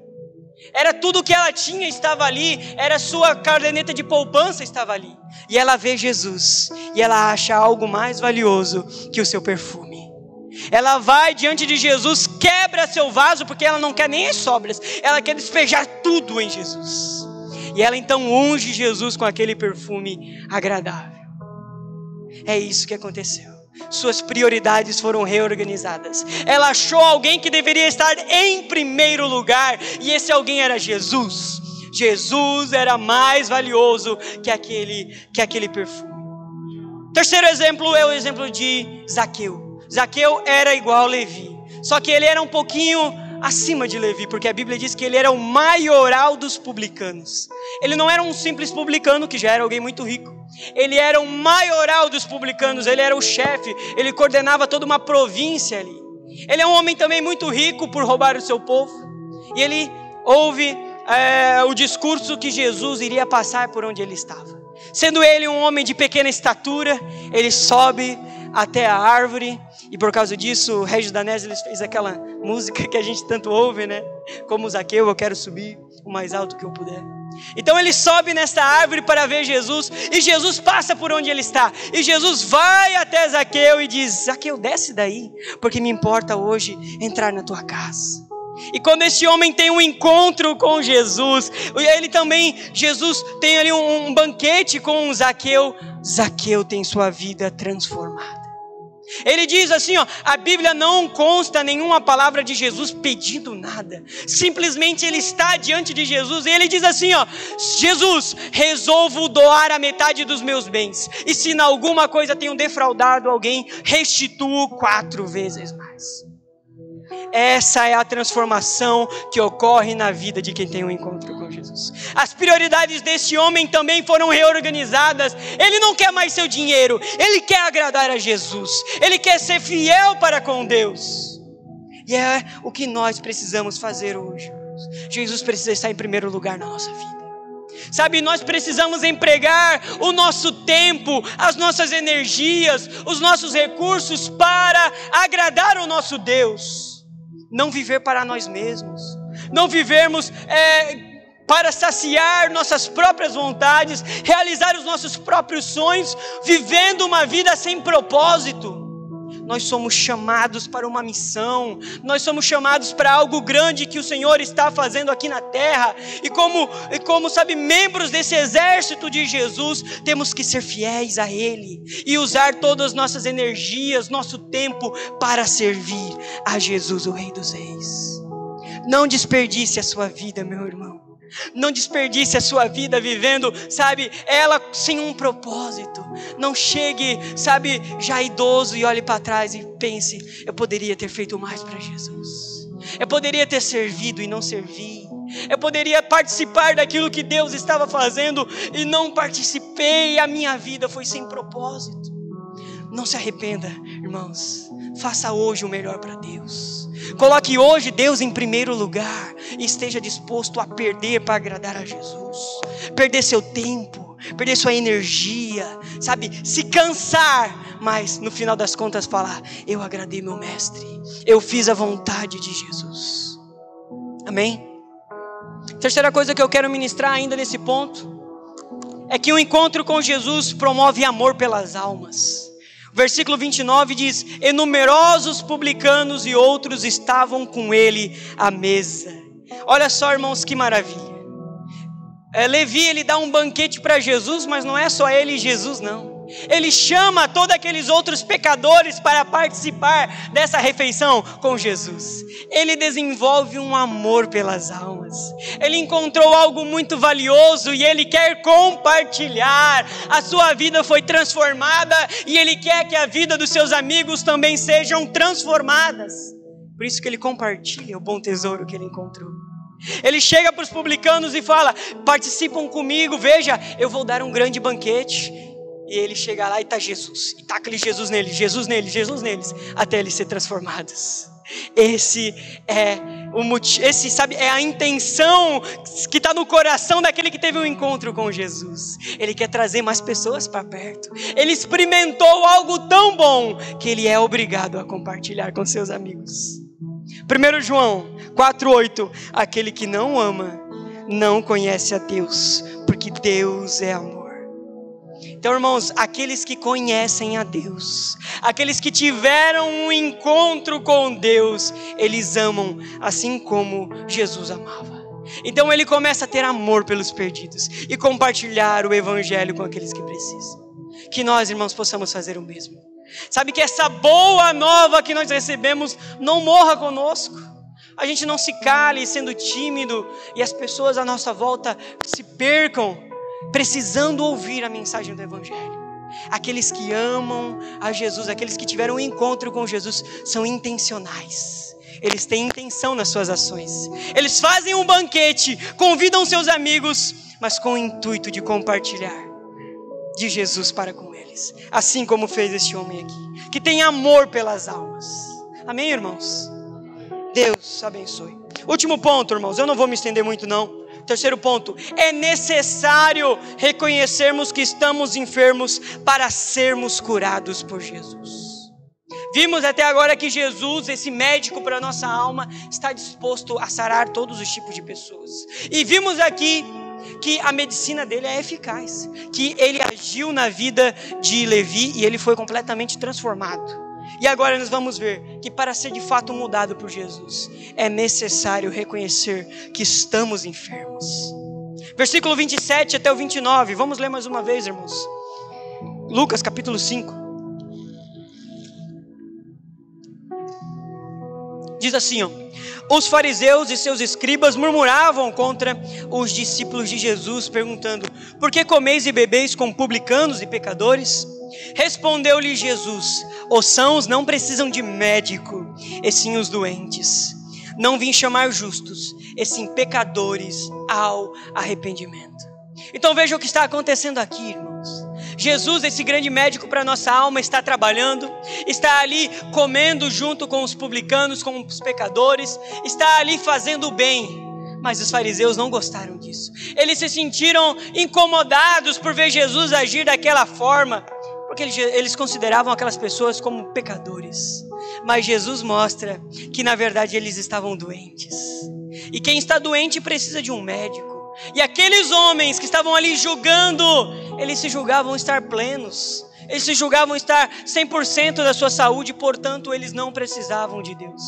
Era tudo que ela tinha, estava ali. Era sua caderneta de poupança, estava ali. E ela vê Jesus, e ela acha algo mais valioso que o seu perfume. Ela vai diante de Jesus, quebra seu vaso, porque ela não quer nem as sobras, ela quer despejar tudo em Jesus. E ela então unge Jesus com aquele perfume agradável. É isso que aconteceu. Suas prioridades foram reorganizadas. Ela achou alguém que deveria estar em primeiro lugar, e esse alguém era Jesus. Jesus era mais valioso que aquele perfume. Terceiro exemplo é o exemplo de Zaqueu. Zaqueu era igual a Levi, só que ele era um pouquinho acima de Levi, porque a Bíblia diz que ele era o maioral dos publicanos. Ele não era um simples publicano, que já era alguém muito rico. Ele era o maioral dos publicanos, ele era o chefe, ele coordenava toda uma província ali. Ele é um homem também muito rico por roubar o seu povo. E ele ouve o discurso que Jesus iria passar por onde ele estava. Sendo ele um homem de pequena estatura, ele sobe até a árvore, e por causa disso o Regis Danese fez aquela música que a gente tanto ouve, né? Como Zaqueu, eu quero subir o mais alto que eu puder. Então ele sobe nessa árvore para ver Jesus, e Jesus passa por onde ele está, e Jesus vai até Zaqueu e diz: Zaqueu, desce daí, porque me importa hoje entrar na tua casa. E quando esse homem tem um encontro com Jesus, Jesus tem ali um banquete com Zaqueu. Zaqueu tem sua vida transformada. Ele diz assim, a Bíblia não consta nenhuma palavra de Jesus pedindo nada. Simplesmente ele está diante de Jesus e ele diz assim, Jesus, resolvo doar a metade dos meus bens. E se em alguma coisa tenho defraudado alguém, restituo 4 vezes mais. Essa é a transformação que ocorre na vida de quem tem um encontro com Jesus. As prioridades desse homem também foram reorganizadas. Ele não quer mais seu dinheiro, ele quer agradar a Jesus, ele quer ser fiel para com Deus. E é o que nós precisamos fazer hoje. Jesus precisa estar em primeiro lugar na nossa vida. Sabe, nós precisamos empregar o nosso tempo, as nossas energias, os nossos recursos para agradar o nosso Deus. Não viver para nós mesmos, não vivermos para saciar nossas próprias vontades, realizar os nossos próprios sonhos, vivendo uma vida sem propósito. Nós somos chamados para uma missão, nós somos chamados para algo grande que o Senhor está fazendo aqui na terra, e como sabe, membros desse exército de Jesus, temos que ser fiéis a Ele, e usar todas as nossas energias, nosso tempo, para servir a Jesus, o Rei dos Reis. Não desperdice a sua vida, meu irmão. Não desperdice a sua vida vivendo, sabe, ela sem um propósito. Não chegue, sabe, já idoso e olhe para trás e pense: eu poderia ter feito mais para Jesus. Eu poderia ter servido e não servi. Eu poderia participar daquilo que Deus estava fazendo e não participei, e a minha vida foi sem propósito. Não se arrependa, irmãos. Faça hoje o melhor para Deus. Coloque hoje Deus em primeiro lugar e esteja disposto a perder para agradar a Jesus. Perder seu tempo, perder sua energia, sabe? Se cansar, mas no final das contas falar: eu agradei meu mestre, eu fiz a vontade de Jesus. Amém? Terceira coisa que eu quero ministrar ainda nesse ponto é que o encontro com Jesus promove amor pelas almas. Versículo 29 diz: e numerosos publicanos e outros estavam com ele à mesa. Olha só, irmãos, que maravilha. Levi, ele dá um banquete para Jesus, mas não é só ele e Jesus, não. Ele chama todos aqueles outros pecadores para participar dessa refeição com Jesus. Ele desenvolve um amor pelas almas. Ele encontrou algo muito valioso e ele quer compartilhar. A sua vida foi transformada e ele quer que a vida dos seus amigos também sejam transformadas. Por isso que ele compartilha o bom tesouro que ele encontrou. Ele chega para os publicanos e fala: participam comigo, veja, eu vou dar um grande banquete. E ele chega lá e está Jesus. E está aquele Jesus neles, Jesus neles, Jesus neles, até eles serem transformados. Esse é o motivo, sabe, é a intenção que está no coração daquele que teve um encontro com Jesus. Ele quer trazer mais pessoas para perto. Ele experimentou algo tão bom que ele é obrigado a compartilhar com seus amigos. 1 João 4,8: aquele que não ama não conhece a Deus, porque Deus é amor. Então, irmãos, aqueles que conhecem a Deus, aqueles que tiveram um encontro com Deus, eles amam assim como Jesus amava. Então ele começa a ter amor pelos perdidos e compartilhar o evangelho com aqueles que precisam. Que nós, irmãos, possamos fazer o mesmo. Sabe, que essa boa nova que nós recebemos não morra conosco. A gente não se cale sendo tímido e as pessoas à nossa volta se percam precisando ouvir a mensagem do evangelho. Aqueles que amam a Jesus, aqueles que tiveram um encontro com Jesus, são intencionais. Eles têm intenção nas suas ações. Eles fazem um banquete, convidam seus amigos, mas com o intuito de compartilhar de Jesus para com eles. Assim como fez este homem aqui, que tem amor pelas almas. Amém, irmãos? Deus abençoe. Último ponto, irmãos, eu não vou me estender muito não. Terceiro ponto: é necessário reconhecermos que estamos enfermos para sermos curados por Jesus. Vimos até agora que Jesus, esse médico para a nossa alma, está disposto a sarar todos os tipos de pessoas. E vimos aqui que a medicina dele é eficaz, que ele agiu na vida de Levi e ele foi completamente transformado. E agora nós vamos ver que para ser de fato mudado por Jesus, é necessário reconhecer que estamos enfermos. Versículo 27 até o 29, vamos ler mais uma vez, irmãos. Lucas capítulo 5. Diz assim, ó: os fariseus e seus escribas murmuravam contra os discípulos de Jesus, perguntando: por que comeis e bebeis com publicanos e pecadores? Respondeu-lhe Jesus: os sãos não precisam de médico, e sim os doentes. Não vim chamar justos, e sim pecadores ao arrependimento. Então veja o que está acontecendo aqui, irmãos. Jesus, esse grande médico para a nossa alma, está trabalhando, está ali comendo junto com os publicanos, com os pecadores, está ali fazendo o bem. Mas os fariseus não gostaram disso. Eles se sentiram incomodados por ver Jesus agir daquela forma, porque eles consideravam aquelas pessoas como pecadores. Mas Jesus mostra que na verdade eles estavam doentes. E quem está doente precisa de um médico. E aqueles homens que estavam ali julgando, eles se julgavam estar plenos. Eles se julgavam estar 100% da sua saúde, portanto eles não precisavam de Deus.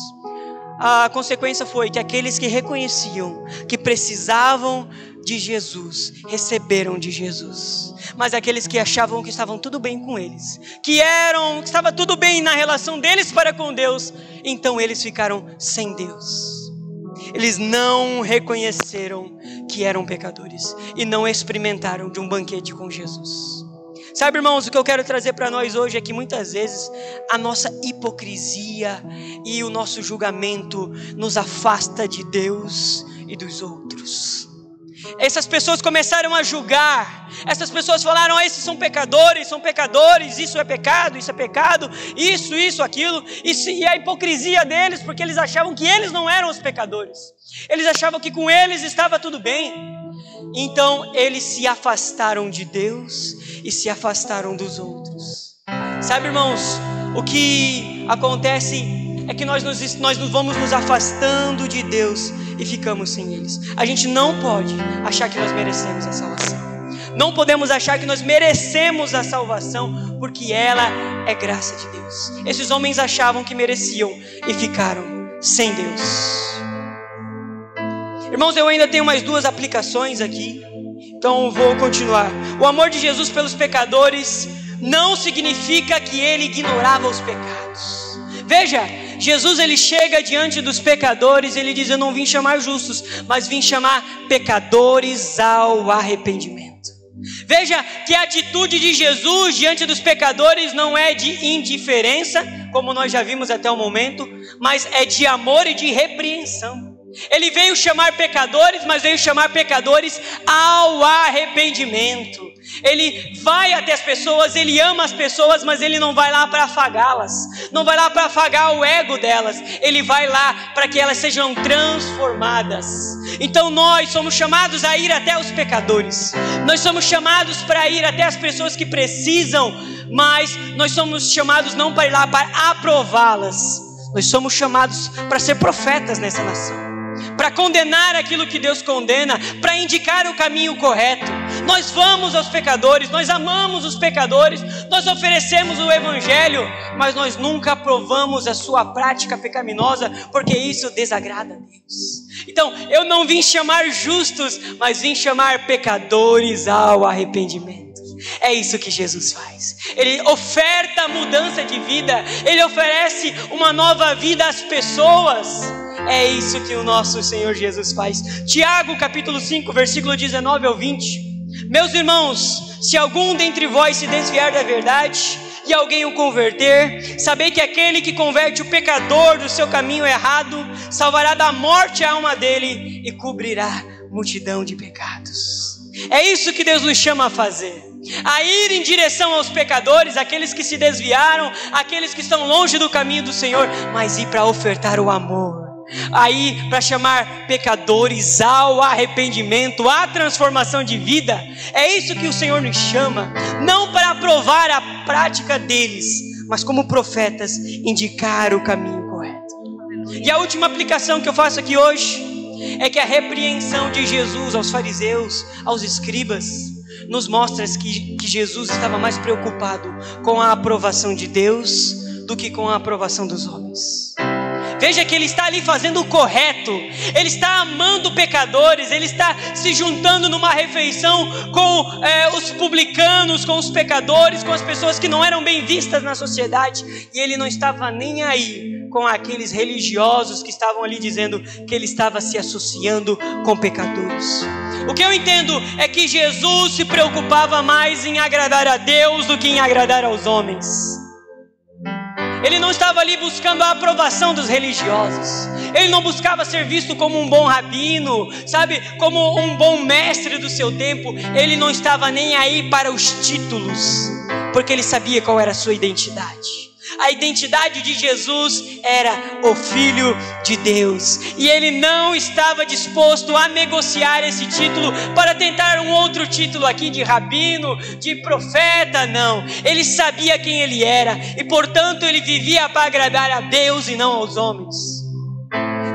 A consequência foi que aqueles que reconheciam que precisavam de Jesus, receberam de Jesus. Mas aqueles que achavam que estavam tudo bem com eles, que estava tudo bem na relação deles para com Deus, então eles ficaram sem Deus. Eles não reconheceram que eram pecadores e não experimentaram de um banquete com Jesus. Sabe, irmãos, o que eu quero trazer para nós hoje é que muitas vezes a nossa hipocrisia e o nosso julgamento nos afasta de Deus e dos outros. Essas pessoas começaram a julgar. Essas pessoas falaram: esses são pecadores, isso é pecado, isso, aquilo. E a hipocrisia deles, porque eles achavam que eles não eram os pecadores. Eles achavam que com eles estava tudo bem. Então eles se afastaram de Deus e se afastaram dos outros. Sabe, irmãos, o que acontece é que nós vamos nos afastando de Deus e ficamos sem eles. A gente não pode achar que nós merecemos a salvação. Não podemos achar que nós merecemos a salvação, porque ela é graça de Deus. Esses homens achavam que mereciam e ficaram sem Deus. Irmãos, eu ainda tenho mais 2 aplicações aqui, então vou continuar. O amor de Jesus pelos pecadores não significa que ele ignorava os pecados. Veja, Jesus ele chega diante dos pecadores e ele diz: eu não vim chamar justos, mas vim chamar pecadores ao arrependimento. Veja que a atitude de Jesus diante dos pecadores não é de indiferença, como nós já vimos até o momento, mas é de amor e de repreensão. Ele veio chamar pecadores, mas veio chamar pecadores ao arrependimento. Ele vai até as pessoas, ele ama as pessoas, mas ele não vai lá para afagá-las, não vai lá para afagar o ego delas, ele vai lá para que elas sejam transformadas. Então nós somos chamados a ir até os pecadores, nós somos chamados para ir até as pessoas que precisam, mas nós somos chamados não para ir lá para aprová-las, nós somos chamados para ser profetas nessa nação, para condenar aquilo que Deus condena, para indicar o caminho correto. Nós vamos aos pecadores, nós amamos os pecadores, nós oferecemos o evangelho, mas nós nunca aprovamos a sua prática pecaminosa, porque isso desagrada a Deus. Então, eu não vim chamar justos, mas vim chamar pecadores ao arrependimento. É isso que Jesus faz. Ele oferta a mudança de vida, ele oferece uma nova vida às pessoas. É isso que o nosso Senhor Jesus faz. Tiago capítulo 5, versículo 19 ao 20. Meus irmãos, se algum dentre vós se desviar da verdade e alguém o converter, sabei que aquele que converte o pecador do seu caminho errado, salvará da morte a alma dele e cobrirá multidão de pecados. É isso que Deus nos chama a fazer, a ir em direção aos pecadores, aqueles que se desviaram, aqueles que estão longe do caminho do Senhor, mas ir para ofertar o amor, aí para chamar pecadores ao arrependimento, à transformação de vida. É isso que o Senhor nos chama, não para aprovar a prática deles, mas como profetas indicar o caminho correto. E a última aplicação que eu faço aqui hoje é que a repreensão de Jesus aos fariseus, aos escribas, nos mostra que Jesus estava mais preocupado com a aprovação de Deus do que com a aprovação dos homens. Veja que ele está ali fazendo o correto, ele está amando pecadores, ele está se juntando numa refeição com os publicanos, com os pecadores, com as pessoas que não eram bem vistas na sociedade, e ele não estava nem aí com aqueles religiosos que estavam ali dizendo que ele estava se associando com pecadores. O que eu entendo é que Jesus se preocupava mais em agradar a Deus do que em agradar aos homens. Ele não estava ali buscando a aprovação dos religiosos. Ele não buscava ser visto como um bom rabino, sabe, como um bom mestre do seu tempo. Ele não estava nem aí para os títulos, porque ele sabia qual era a sua identidade. A identidade de Jesus era o Filho de Deus, e ele não estava disposto a negociar esse título para tentar um outro título aqui de rabino, de profeta, não. Ele sabia quem ele era, e portanto ele vivia para agradar a Deus e não aos homens.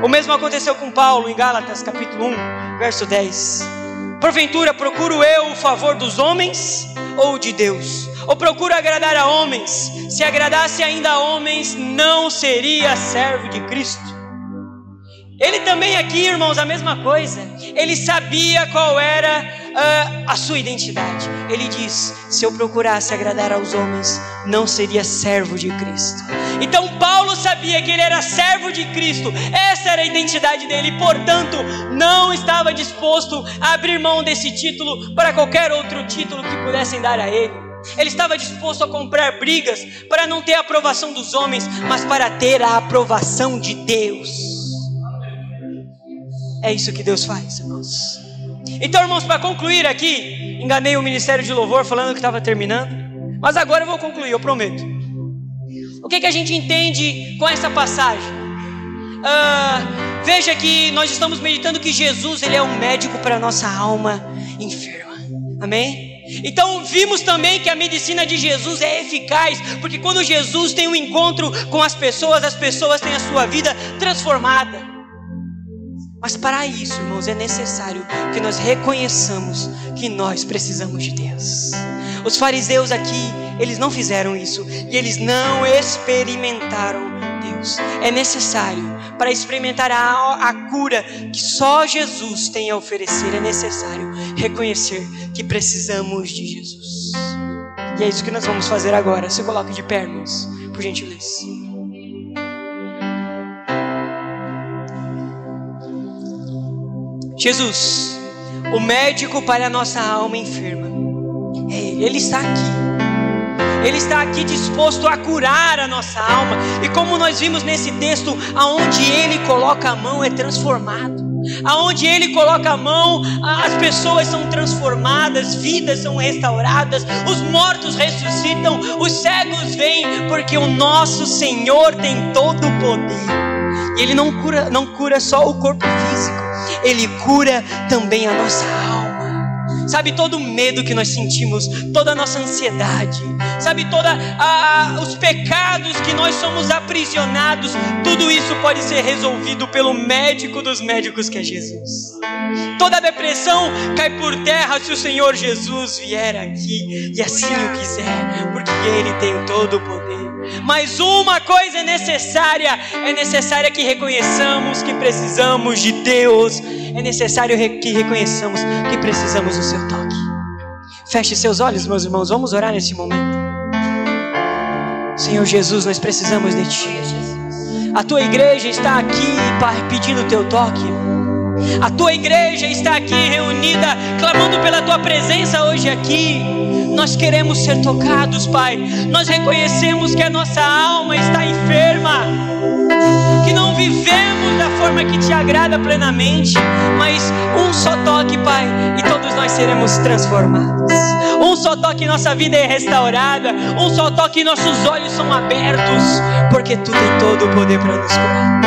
O mesmo aconteceu com Paulo em Gálatas capítulo 1, verso 10. Porventura procuro eu o favor dos homens ou de Deus? Ou procuro agradar a homens? Se agradasse ainda a homens, não seria servo de Cristo. Ele também aqui, irmãos, a mesma coisa. Ele sabia qual era a sua identidade. Ele diz: se eu procurasse agradar aos homens, não seria servo de Cristo. Então Paulo sabia que ele era servo de Cristo. Essa era a identidade dele. Portanto, não estava disposto a abrir mão desse título para qualquer outro título que pudessem dar a ele. Ele estava disposto a comprar brigas para não ter a aprovação dos homens, mas para ter a aprovação de Deus. É isso que Deus faz, irmãos. Então, irmãos, para concluir aqui, enganei o ministério de louvor falando que estava terminando, mas agora eu vou concluir, eu prometo. O que a gente entende com essa passagem? Veja que nós estamos meditando que Jesus, ele é um médico para a nossa alma enferma. Amém? Então vimos também que a medicina de Jesus é eficaz, porque quando Jesus tem um encontro com as pessoas têm a sua vida transformada. Mas para isso, irmãos, é necessário que nós reconheçamos que nós precisamos de Deus. Os fariseus aqui, eles não fizeram isso, e eles não experimentaram Deus. É necessário, para experimentar a cura que só Jesus tem a oferecer, é necessário reconhecer que precisamos de Jesus. E é isso que nós vamos fazer agora. Se coloque de pé, irmãos, por gentileza. Jesus, o médico para a nossa alma enferma, é Ele. Ele está aqui. Ele está aqui disposto a curar a nossa alma. E como nós vimos nesse texto, aonde Ele coloca a mão é transformado. Aonde Ele coloca a mão, as pessoas são transformadas, vidas são restauradas, os mortos ressuscitam, os cegos veem, porque o nosso Senhor tem todo o poder. E Ele não cura só o corpo físico, Ele cura também a nossa alma. Sabe, todo o medo que nós sentimos, toda a nossa ansiedade, sabe, os pecados que nós somos aprisionados, tudo isso pode ser resolvido pelo médico dos médicos, que é Jesus. Toda a depressão cai por terra se o Senhor Jesus vier aqui e assim o quiser, porque Ele tem todo o poder. Mas uma coisa é necessária que reconheçamos que precisamos de Deus. É necessário que reconheçamos que precisamos do seu toque. Feche seus olhos, meus irmãos, vamos orar nesse momento. Senhor Jesus, nós precisamos de Ti. A Tua igreja está aqui, Pai, pedindo o Teu toque. A Tua igreja está aqui reunida, clamando pela Tua presença hoje aqui. Nós queremos ser tocados, Pai. Nós reconhecemos que a nossa alma está enferma, que não vivemos da forma que Te agrada plenamente. Mas um só toque, Pai, e todos nós seremos transformados. Um só toque e nossa vida é restaurada. Um só toque e nossos olhos são abertos, porque Tu tem todo o poder para nos curar.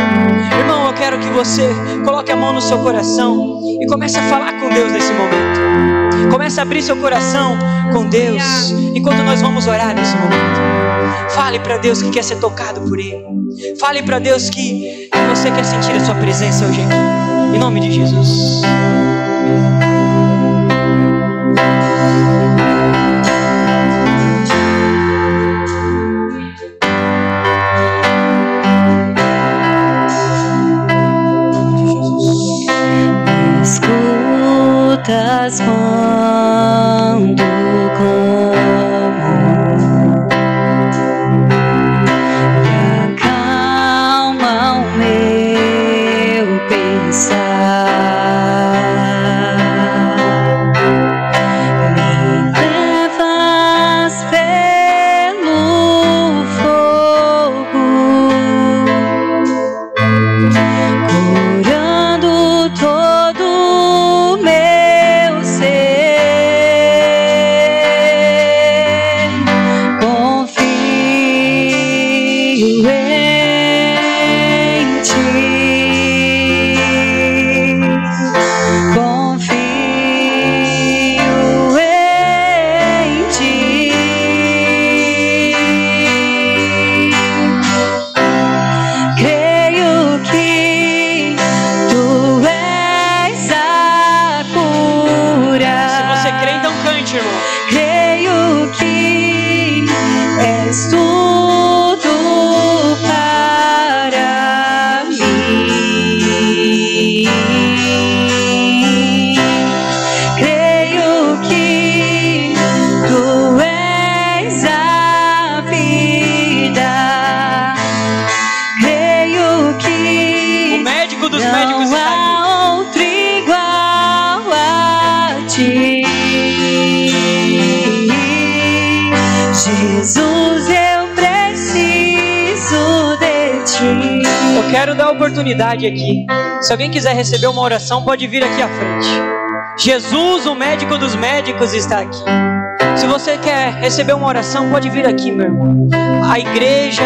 Irmão, eu quero que você coloque a mão no seu coração e comece a falar com Deus nesse momento. Comece a abrir seu coração com Deus enquanto nós vamos orar nesse momento. Fale para Deus que quer ser tocado por Ele. Fale para Deus que você quer sentir a Sua presença hoje aqui. Em nome de Jesus. Escutas quando clamo e acalma o meu pensar. Me levas pelo fogo, curando todo meu ser. Eu quero dar oportunidade aqui. Se alguém quiser receber uma oração, pode vir aqui à frente. Jesus, o médico dos médicos, está aqui. Se você quer receber uma oração, pode vir aqui, meu irmão. A igreja,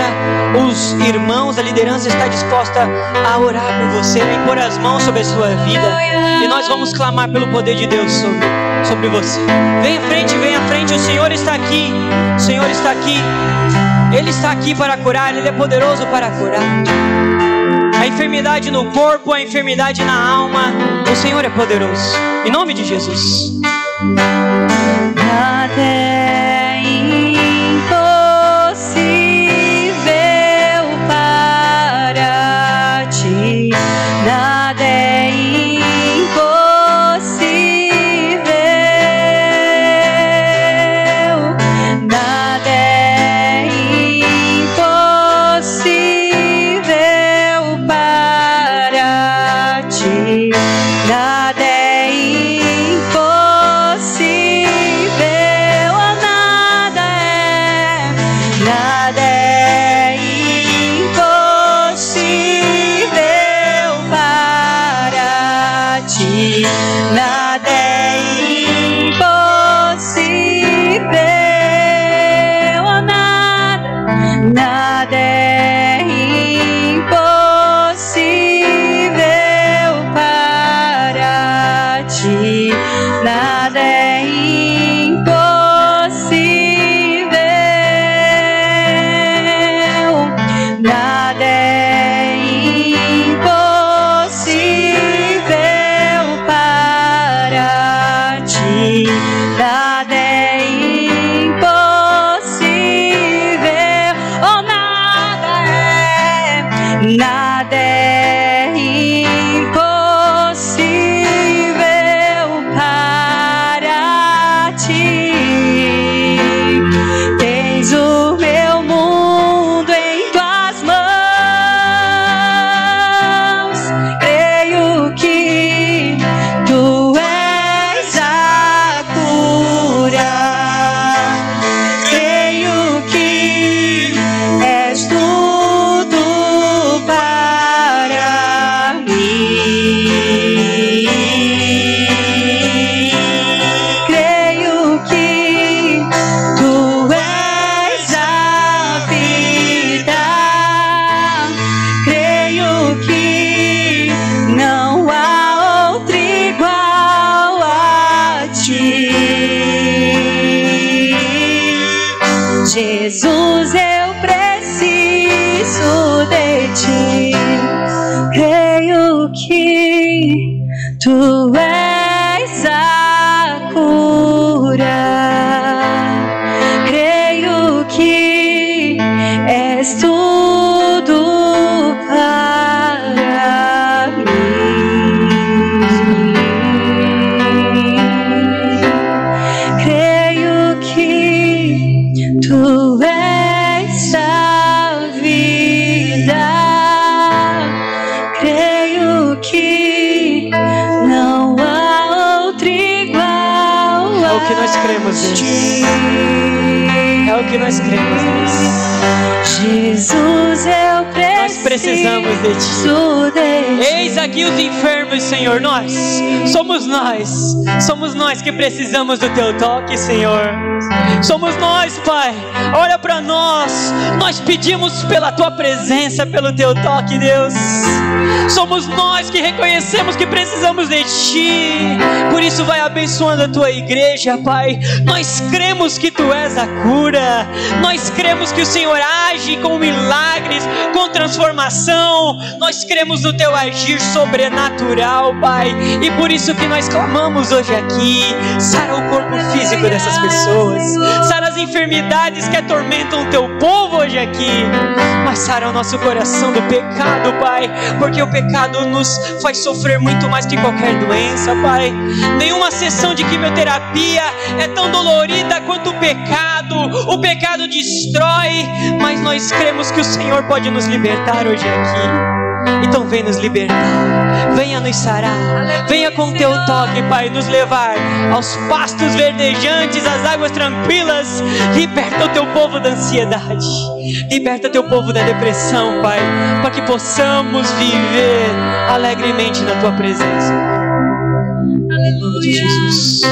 os irmãos, a liderança está disposta a orar por você, a impor as mãos sobre a sua vida. E nós vamos clamar pelo poder de Deus sobre você. Vem à frente, o Senhor está aqui. O Senhor está aqui. Ele está aqui para curar, Ele é poderoso para curar. A enfermidade no corpo, a enfermidade na alma, o Senhor é poderoso. Em nome de Jesus. Nada é impossível para Ti. Nada é impossível. que Tu és a cura. Creio que és tudo para mim. Creio que Tu és a vida. Creio que não há outro igual. É o que nós cremos, Deus. É o que nós cremos, Deus. Jesus, eu Nós precisamos de Ti. Eis aqui os enfermos, Senhor. Somos nós que precisamos do Teu toque, Senhor. Somos nós, Pai. Olha para nós. Nós pedimos pela Tua presença, pelo Teu toque, Deus. Somos nós que reconhecemos que precisamos de Ti. Por isso vai abençoando a Tua igreja, Pai. Nós cremos que Tu és a cura. Nós cremos que o Senhor age com milagres, com transformação. Nós cremos no Teu agir sobrenatural, Pai. E por isso que nós clamamos hoje aqui. Sara o corpo físico dessas pessoas. Sara as enfermidades que atormentam o Teu povo hoje aqui. Mas sara o nosso coração do pecado, Pai. Porque o pecado nos faz sofrer muito mais que qualquer doença, Pai. Nenhuma sessão de quimioterapia é tão dolorida quanto o pecado. O pecado destrói, mas nós cremos que o Senhor pode nos libertar hoje aqui. Então vem nos libertar, venha nos sarar, venha com Teu toque, Pai, nos levar aos pastos verdejantes, às águas tranquilas. Liberta o Teu povo da ansiedade, liberta Teu povo da depressão, Pai, para que possamos viver alegremente na Tua presença. Em nome de Jesus.